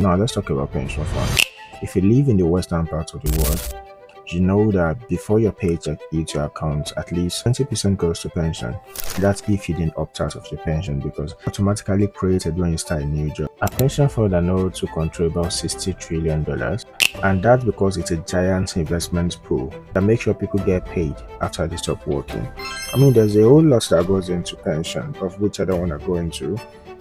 Now let's talk about pension funds. If you live in the western part of the world, you know that before your paycheck hits your account, at least 20% goes to pension. That's if you didn't opt out of your pension because it's automatically created when you start a new job. A pension fund are known to control about $60 trillion, and that's because it's a giant investment pool that makes sure people get paid after they stop working. I mean, there's a whole lot that goes into pension, of which I don't want to go into.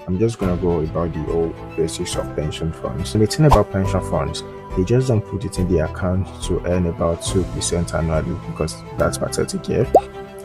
I'm just gonna go about the whole basics of pension funds. And the thing about pension funds, they just don't put it in the account to earn about 2% annually because that's pathetic here.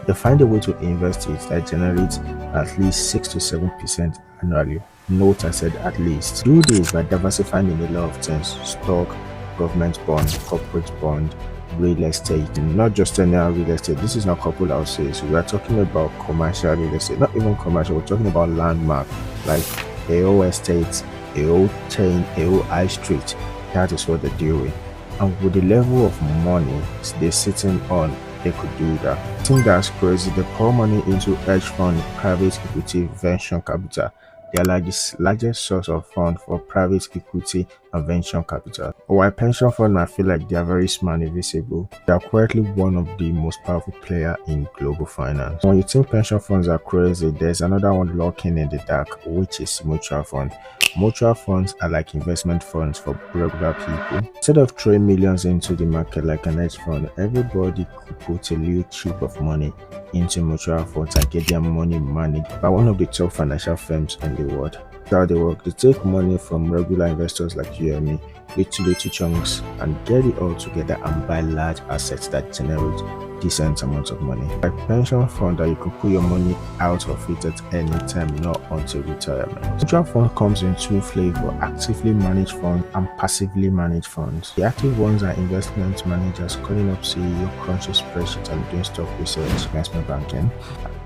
They find a way to invest it that generates at least 6 to 7% annually. Note I said at least. Do this by diversifying in a lot of things: stock, government bond, corporate bond, real estate, and not just any real estate. This is not couple houses. We are talking about commercial real estate, not even commercial. We're talking about landmark like a whole estate, a whole chain, a whole high street. That is what they're doing. And with the level of money they're sitting on, they could do that. I think that's crazy. They pour money into hedge fund, private equity, venture capital. They are like the largest source of fund for private equity and venture capital. While pension funds I feel like they are very smart and invisible, they are quietly one of the most powerful players in global finance. When you think pension funds are crazy, there's another one lurking in the dark, which is mutual fund. Mutual funds are like investment funds for regular people. Instead of throwing millions into the market like an hedge fund, everybody could put a little chip of money into mutual funds and get their money managed by one of the top financial firms in the world. That's how they work. They take money from regular investors like you and me, little chunks, and get it all together and buy large assets that generate decent amounts of money. Like pension fund that you can put your money out of it at any time, not until retirement. Mutual fund comes in two flavors: actively managed funds and passively managed funds. The active ones are investment managers calling up CEO, crunching spreadsheets, and doing stock research, investment banking.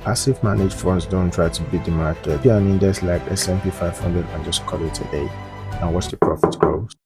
Passive managed funds don't try to beat the market. Be an index like S&P 500 and just call it a day and watch the profit grow.